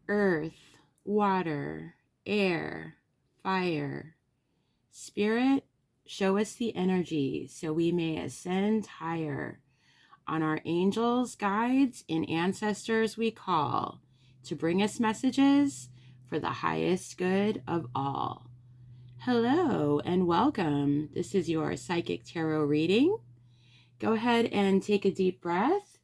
earth, water, air, fire. Spirit, show us the energy so we may ascend higher. On our angels, guides, and ancestors we call to bring us messages for the highest good of all. Hello and welcome. This is your Psychic Tarot reading. Go ahead and take a deep breath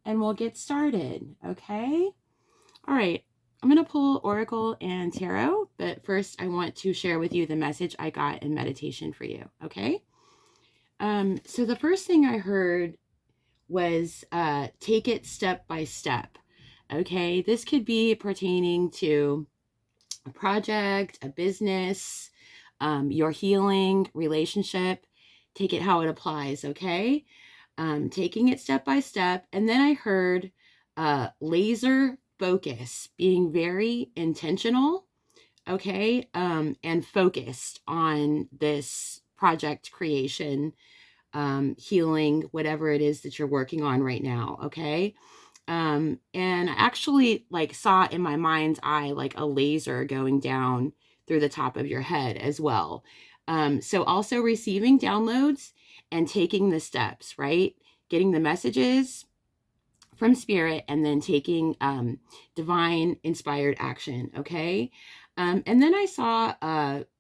and we'll get started, okay? All right, I'm going to pull Oracle and Tarot, but first I want to share with you the message I got in meditation for you, okay? So the first thing I heard was take it step by step, okay? This could be pertaining to a project, a business, your healing, relationship. Take it how it applies, okay? Taking it step by step. And then I heard laser focus, being very intentional, okay, and focused on this project creation, healing, whatever it is that you're working on right now, okay? And I actually saw in my mind's eye like a laser going down through the top of your head as well. So also receiving downloads and taking the steps, right? Getting the messages from spirit and then taking divine inspired action, okay? And then I saw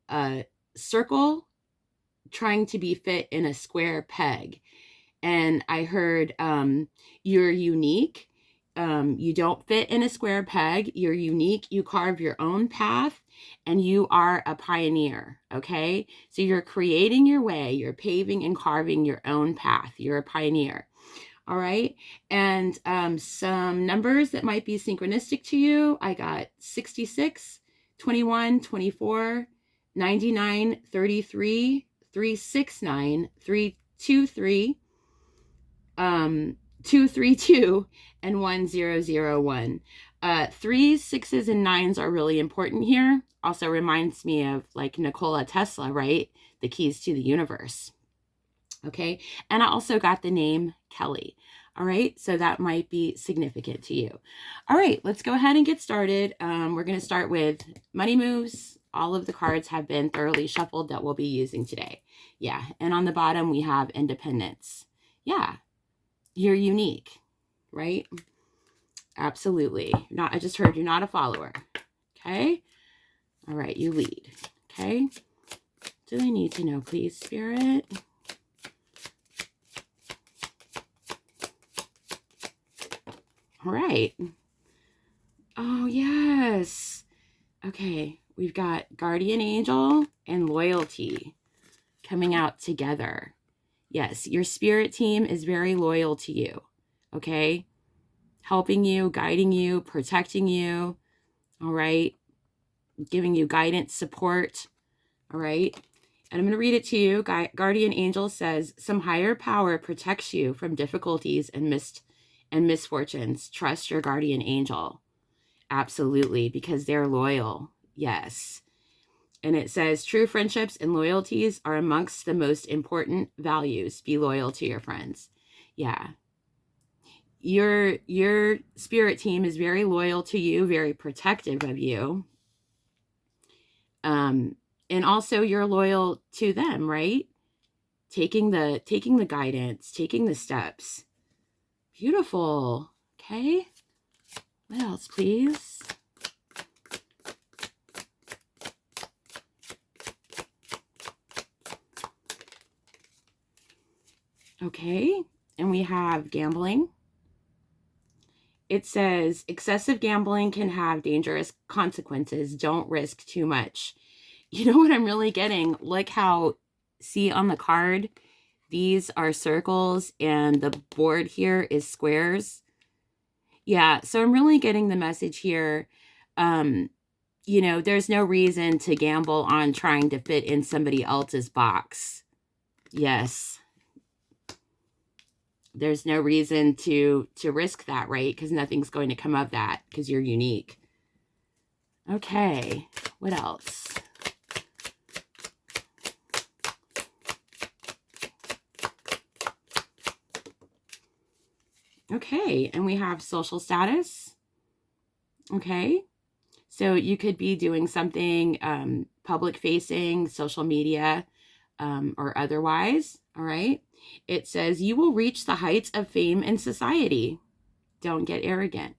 a circle trying to be fit in a square peg. And I heard, you're unique. You don't fit in a square peg. You're unique. You carve your own path and you are a pioneer. Okay. So you're creating your way. You're paving and carving your own path. You're a pioneer. All right. And some numbers that might be synchronistic to you. I got 66, 21, 24, 99, 33, 369, 323, 232, and 1001. 3s, 6s, and 9s are really important here. Also reminds me of like Nikola Tesla, right? The keys to the universe. Okay. And I also got the name Kelly. All right. So that might be significant to you. All right. Let's go ahead and get started. We're going to start with money moves. All of the cards have been thoroughly shuffled that we'll be using today. Yeah. And on the bottom, we have independence. Yeah. You're unique, right? Absolutely. I just heard you're not a follower. Okay. All right. You lead. Okay. Do I need to know, please, Spirit? All right. Oh, yes. Okay. We've got guardian angel and loyalty coming out together. Yes, your spirit team is very loyal to you. Okay. Helping you, guiding you, protecting you. All right. Giving you guidance, support. All right. And I'm going to read it to you. Guardian angel says, some higher power protects you from difficulties and misfortunes. Trust your guardian angel. Absolutely, because they're loyal. Yes. And it says, true friendships and loyalties are amongst the most important values. Be loyal to your friends. Yeah. Your spirit team is very loyal to you, very protective of you. And also you're loyal to them, right? Taking the guidance, taking the steps. Beautiful. Okay. What else, please? Okay. And we have gambling. It says excessive gambling can have dangerous consequences. Don't risk too much. You know what I'm really getting? Look how, see on the card, these are circles and the board here is squares. Yeah, so I'm really getting the message here. You know, there's no reason to gamble on trying to fit in somebody else's box. Yes. There's no reason to risk that, right? Because nothing's going to come of that because you're unique. Okay, what else? Okay, and we have social status. Okay, So you could be doing something public facing, social media, or otherwise. All right. It says you will reach the heights of fame in society. Don't get arrogant.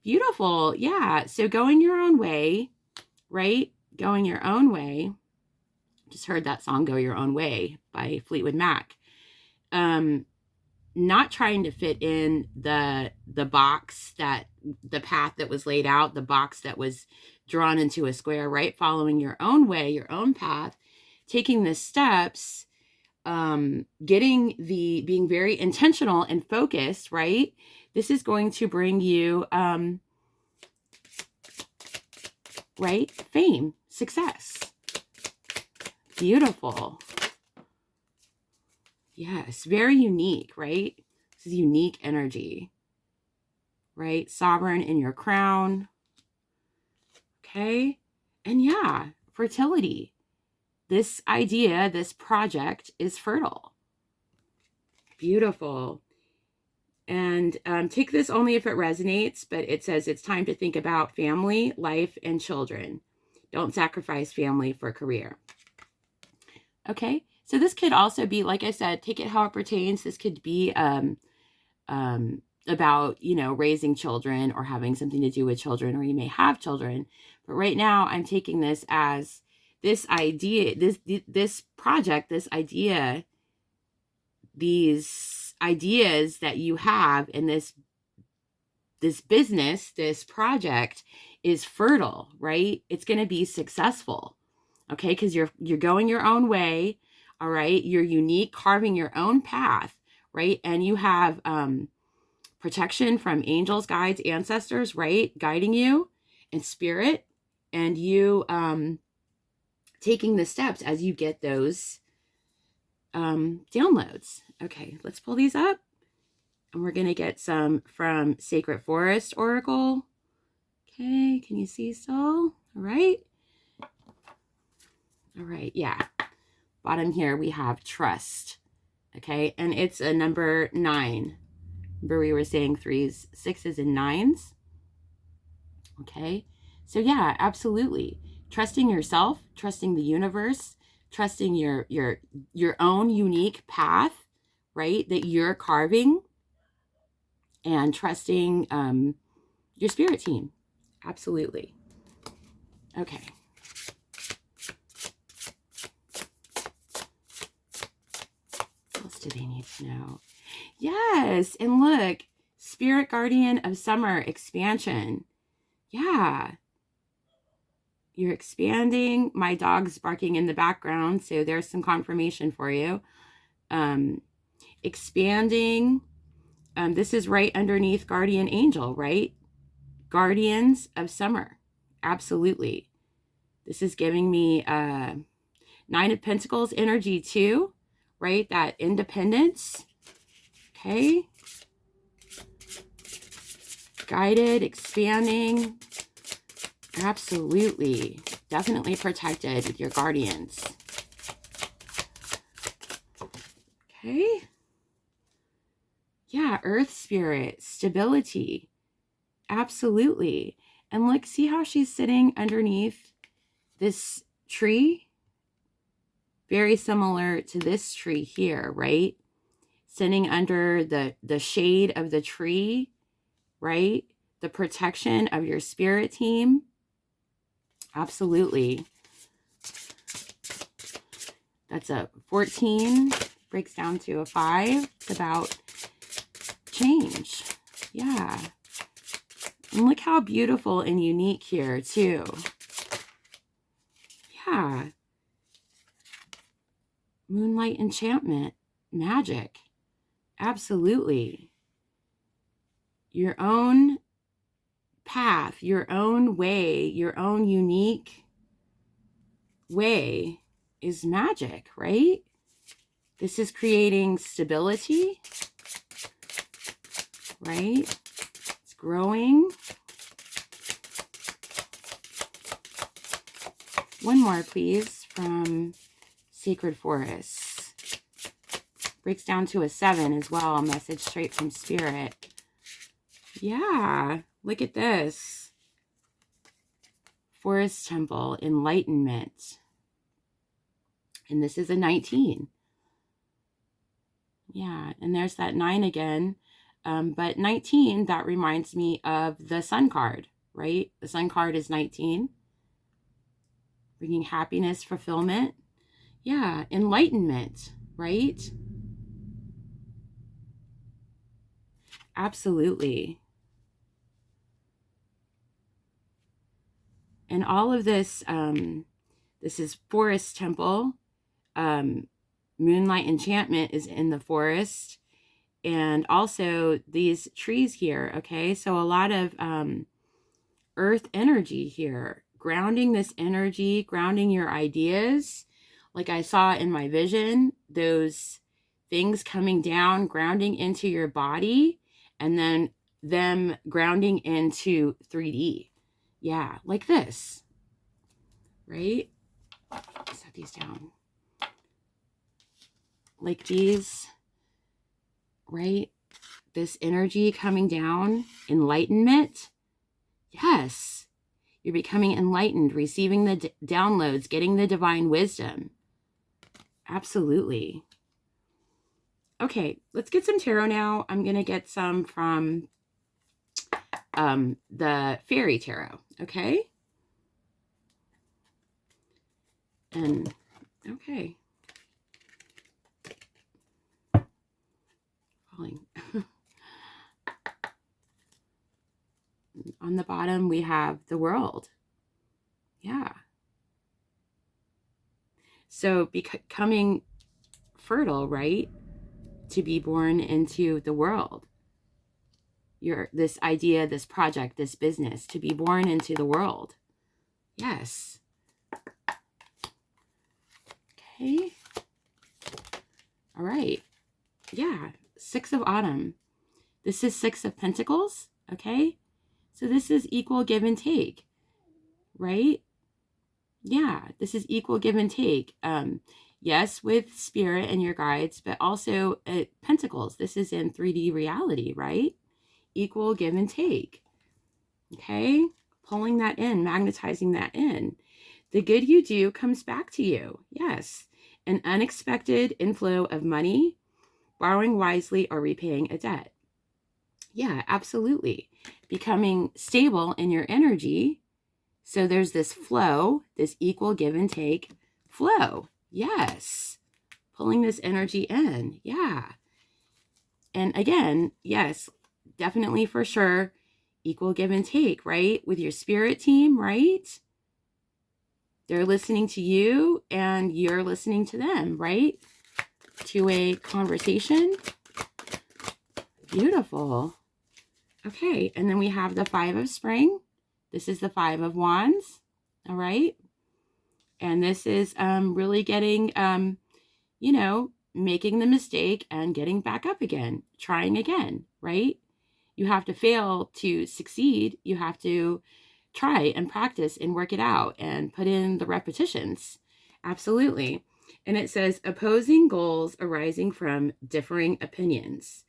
Beautiful. Yeah. So going your own way, right? Going your own way. Just heard that song, Go Your Own Way by Fleetwood Mac. Not trying to fit in the box, that the path that was laid out, the box that was drawn into a square, right? Following your own way, your own path, taking the steps, being very intentional and focused, right? This is going to bring you, right? Fame, success. Beautiful. Yes, very unique, right? This is unique energy, right? Sovereign in your crown. Okay. And yeah, fertility. This idea, this project is fertile. Beautiful. And take this only if it resonates, but it says it's time to think about family, life, and children. Don't sacrifice family for career. Okay. So this could also be, like I said, take it how it pertains. This could be about, raising children or having something to do with children, or you may have children. But right now I'm taking this as this idea, this project, this idea, these ideas that you have in this business, this project is fertile, right? It's going to be successful. Okay. Cause you're going your own way. All right. You're unique, carving your own path, right? And you have, protection from angels, guides, ancestors, right? Guiding you in spirit, and you, taking the steps as you get those, downloads. Okay. Let's pull these up, and we're going to get some from Sacred Forest Oracle. Okay. Can you see still? All right. All right. Yeah. Bottom here, we have trust. Okay. And it's a number 9. Remember we were saying 3s, 6s, and 9s. Okay. So yeah, absolutely. Trusting yourself, trusting the universe, trusting your own unique path, right? That you're carving, and trusting your spirit team. Absolutely. Okay. What else do they need to know? Yes. And look, Spirit Guardian of Summer expansion. Yeah. You're expanding. My dog's barking in the background, so there's some confirmation for you. Expanding. This is right underneath Guardian Angel, right? Guardians of Summer. Absolutely. This is giving me 9 of Pentacles energy too, right? That independence. Okay. Guided, expanding. Absolutely. Definitely protected with your guardians. Okay. Yeah, earth spirit, stability. Absolutely. And look, see how she's sitting underneath this tree? Very similar to this tree here, right? Sitting under the shade of the tree, right? The protection of your spirit team. Absolutely. That's a 14, breaks down to a 5. It's about change. Yeah. And look how beautiful and unique here too. Yeah. Moonlight enchantment, magic. Absolutely. Your own path, your own way, your own unique way is magic, right? This is creating stability, right? It's growing. One more, please, from Sacred Forest. Breaks down to a 7 as well, a message straight from Spirit. Yeah, look at this. Forest Temple, enlightenment. And this is a 19. Yeah, and there's that 9 again. But 19, that reminds me of the Sun card, right? The Sun card is 19. Bringing happiness, fulfillment. Yeah, enlightenment, right? Absolutely. And all of this, this is Forest Temple. Moonlight enchantment is in the forest. And also these trees here, okay? So a lot of earth energy here. Grounding this energy, grounding your ideas. Like I saw in my vision, those things coming down, grounding into your body, and then them grounding into 3D. Yeah, like this, right? Set these down. Like these, right? This energy coming down, enlightenment. Yes, you're becoming enlightened, receiving the downloads, getting the divine wisdom. Absolutely. Okay, let's get some tarot now. I'm going to get some from the fairy tarot, okay? And, okay. Falling. On the bottom, we have the world. Yeah. So becoming fertile, right? To be born into the world. This idea, this project, this business, to be born into the world. Yes. Okay. All right. Yeah. 6 of Autumn. This is 6 of Pentacles. Okay. So this is equal give and take, right? Yeah, this is equal give and take. Yes, with spirit and your guides, but also Pentacles. This is in 3D reality, right? Equal give and take. Okay, pulling that in, magnetizing that in. The good you do comes back to you. Yes, an unexpected inflow of money, borrowing wisely, or repaying a debt. Yeah, absolutely. Becoming stable in your energy. So there's this flow, this equal give and take flow. Yes. Pulling this energy in. Yeah. And again, yes, definitely for sure, equal give and take, right? With your spirit team, right? They're listening to you and you're listening to them, right? Two-way conversation. Beautiful. Okay, and then we have the 5 of Spring. This is the 5 of Wands, all right? And this is really getting, you know, making the mistake and getting back up again, trying again, right? You have to fail to succeed. You have to try and practice and work it out and put in the repetitions. Absolutely. And it says opposing goals arising from differing opinions.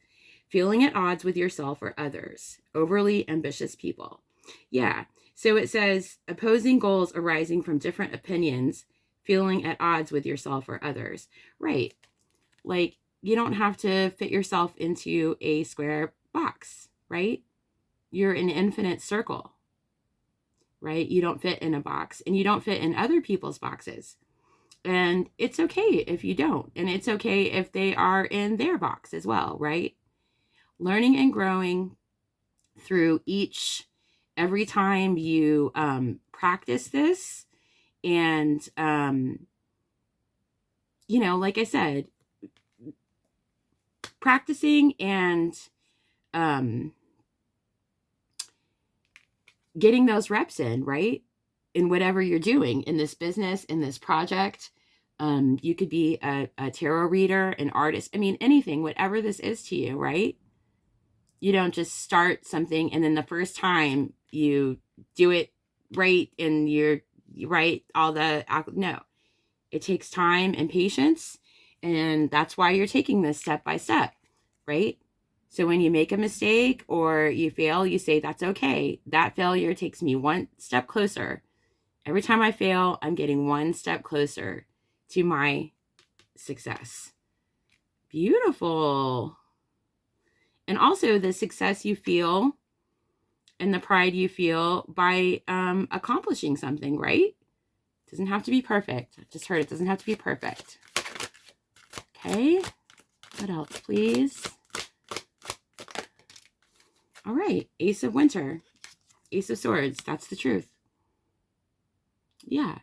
Feeling at odds with yourself or others. Overly ambitious people. Yeah. So it says opposing goals arising from different opinions. Feeling at odds with yourself or others. Right. Like you don't have to fit yourself into a square box, right? You're an infinite circle, right? You don't fit in a box and you don't fit in other people's boxes. And it's okay if you don't. And it's okay if they are in their box as well, right? Learning and growing through every time you practice this. And, you know, like I said, practicing and getting those reps in, right? In whatever you're doing in this business, in this project. You could be a tarot reader, an artist. I mean, anything, whatever this is to you, right? You don't just start something and then the first time you do it right and you write all the, no, it takes time and patience. And that's why you're taking this step by step, right? So when you make a mistake or you fail, you say, that's okay. That failure takes me one step closer Every time I fail, I'm getting one step closer to my success. Beautiful. And also the success you feel and the pride you feel by accomplishing something, right? It doesn't have to be perfect. I just heard it doesn't have to be perfect. Okay. What else, please? All right. Ace of Winter. Ace of Swords. That's the truth. Yeah.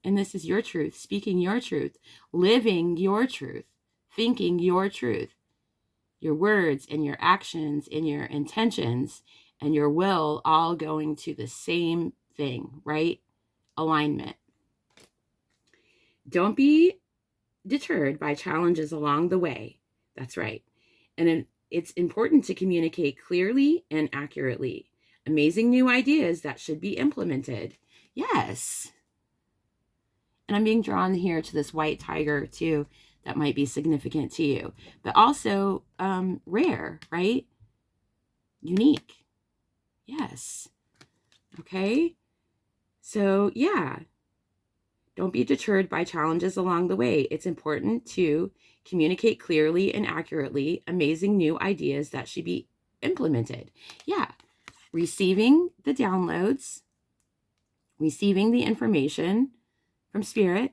And this is your truth. Speaking your truth. Living your truth. Thinking your truth. Your words and your actions and your intentions and your will all going to the same thing, right? Alignment. Don't be deterred by challenges along the way. That's right. And it's important to communicate clearly and accurately. Amazing new ideas that should be implemented. Yes. And I'm being drawn here to this white tiger too. That might be significant to you. But also rare, right? Unique. Yes. Okay. So yeah. Don't be deterred by challenges along the way. It's important to communicate clearly and accurately amazing new ideas that should be implemented. Yeah. Receiving the downloads, receiving the information from Spirit,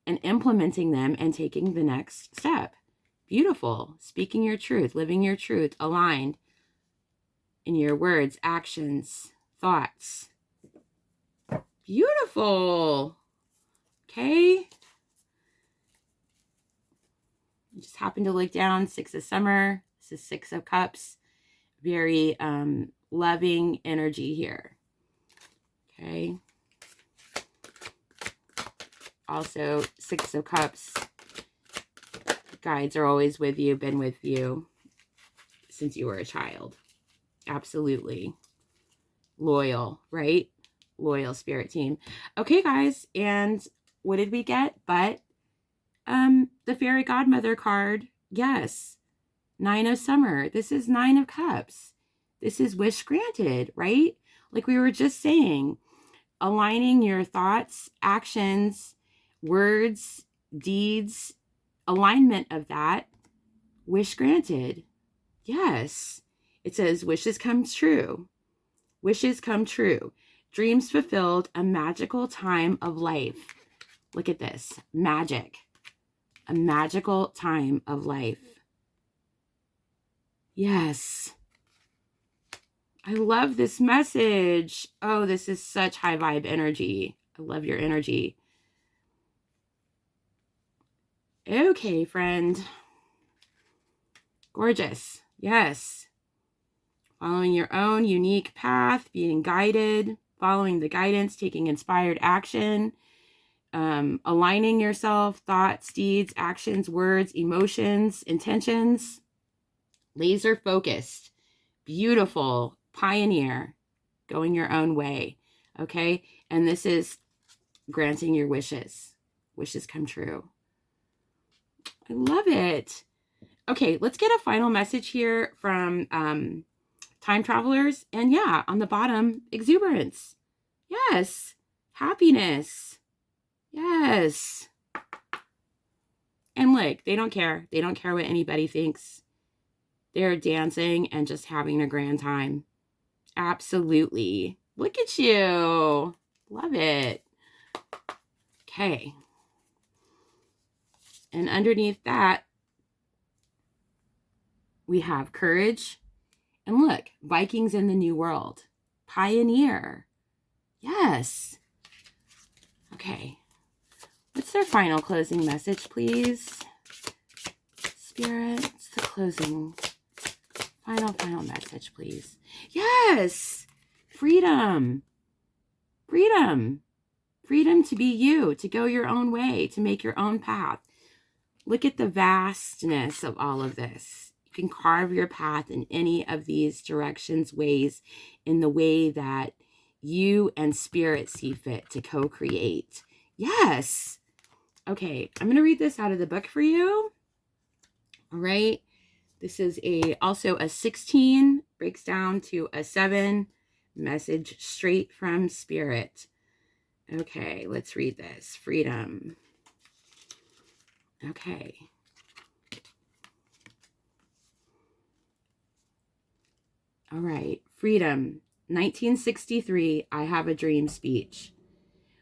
and implementing them and taking the next step. Beautiful. Speaking your truth, living your truth, aligned in your words, actions, thoughts. Beautiful. Okay. I just happened to look down. 6 of Summer. This is 6 of Cups. Very loving energy here. Okay. Also, 6 of Cups. Guides are always with you, been with you since you were a child. Absolutely. Loyal, right? Loyal spirit team. Okay, guys. And what did we get? But the Fairy Godmother card. Yes. 9 of Summer. This is 9 of Cups. This is wish granted, right? Like we were just saying, aligning your thoughts, actions, words, deeds, alignment of that, wish granted. Yes. It says wishes come true. Wishes come true. Dreams fulfilled, a magical time of life. Look at this. Magic. A magical time of life. Yes. I love this message. Oh, this is such high vibe energy. I love your energy. Okay, friend. Gorgeous. Yes. Following your own unique path, being guided, following the guidance, taking inspired action, aligning yourself, thoughts, deeds, actions, words, emotions, intentions, laser focused, beautiful, pioneer, going your own way. Okay. And this is granting your wishes. Wishes come true. I love it. Okay, let's get a final message here from time travelers. And yeah, on the bottom, exuberance. Yes. Happiness. Yes. And look, they don't care. They don't care what anybody thinks. They're dancing and just having a grand time. Absolutely. Look at you. Love it. Okay. And underneath that, we have courage. And look, Vikings in the New World. Pioneer. Yes. Okay. What's their final closing message, please? Spirit, it's the closing. Final message, please. Yes. Freedom. Freedom. Freedom to be you, to go your own way, to make your own path. Look at the vastness of all of this. You can carve your path in any of these directions, ways, in the way that you and Spirit see fit to co-create. Yes. Okay, I'm going to read this out of the book for you. All right. This is also a 16, breaks down to a 7, message straight from Spirit. Okay, let's read this. Freedom. Okay. All right. Freedom. 1963, I Have a Dream speech.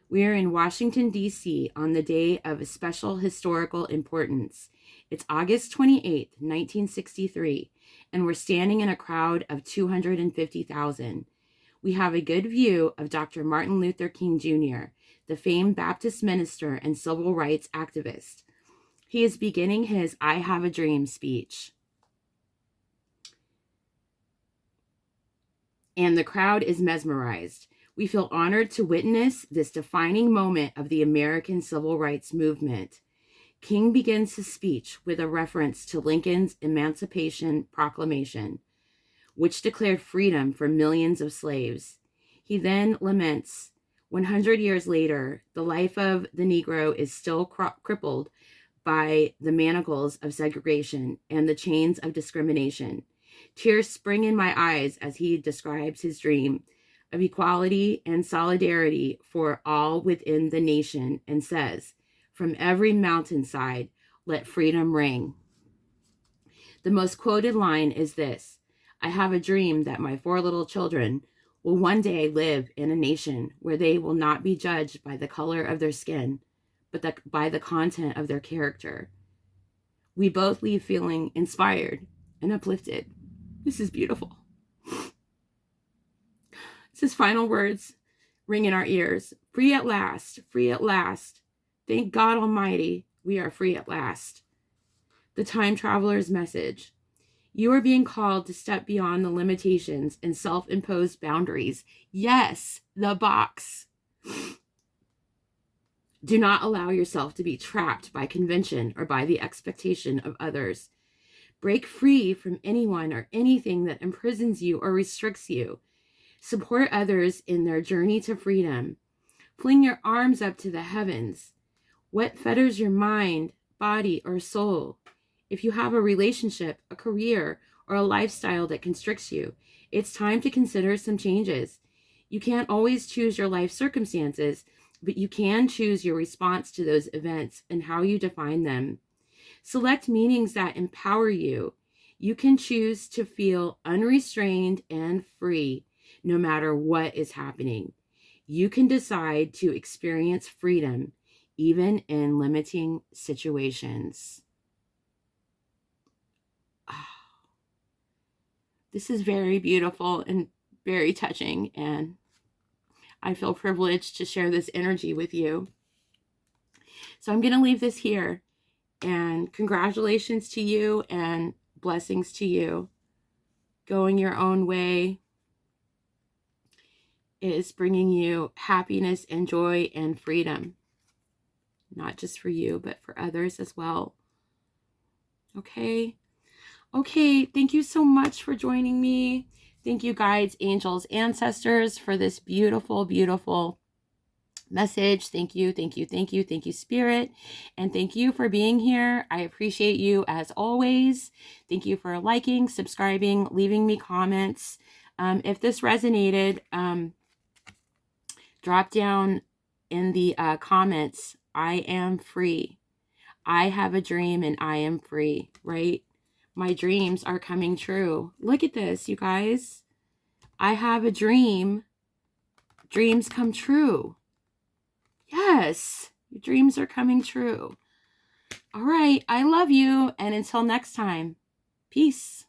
We are in Washington, D.C. on the day of a special historical importance. It's August 28th, 1963, and we're standing in a crowd of 250,000. We have a good view of Dr. Martin Luther King Jr., the famed Baptist minister and civil rights activist. He is beginning his I Have a Dream speech. And the crowd is mesmerized. We feel honored to witness this defining moment of the American civil rights movement. King begins his speech with a reference to Lincoln's Emancipation Proclamation, which declared freedom for millions of slaves. He then laments, 100 years later, the life of the Negro is still crippled by the manacles of segregation and the chains of discrimination. Tears spring in my eyes as he describes his dream of equality and solidarity for all within the nation and says, from every mountainside, let freedom ring. The most quoted line is this: I have a dream that my 4 little children will one day live in a nation where they will not be judged by the color of their skin, but by the content of their character. We both leave feeling inspired and uplifted. This is beautiful. His final words ring in our ears. Free at last, free at last. Thank God Almighty, we are free at last. The time traveler's message. You are being called to step beyond the limitations and self-imposed boundaries. Yes, the box. Do not allow yourself to be trapped by convention or by the expectation of others. Break free from anyone or anything that imprisons you or restricts you. Support others in their journey to freedom. Fling your arms up to the heavens. What fetters your mind, body, or soul? If you have a relationship, a career, or a lifestyle that constricts you, it's time to consider some changes. You can't always choose your life circumstances, but you can choose your response to those events and how you define them. Select meanings that empower you. You can choose to feel unrestrained and free no matter what is happening. You can decide to experience freedom even in limiting situations. This is very beautiful and very touching, and I feel privileged to share this energy with you. So I'm going to leave this here, and congratulations to you and blessings to you. Going your own way is bringing you happiness and joy and freedom, not just for you, but for others as well. Okay. Thank you so much for joining me. Thank you, guides, angels, ancestors, for this beautiful, beautiful message. Thank you, Spirit. And thank you for being here. I appreciate you as always. Thank you for liking, subscribing, leaving me comments. If this resonated, drop down in the comments, I am free. I have a dream and I am free, right? My dreams are coming true. Look at this, you guys. I have a dream. Dreams come true. Yes, your dreams are coming true. All right, I love you. And until next time, peace.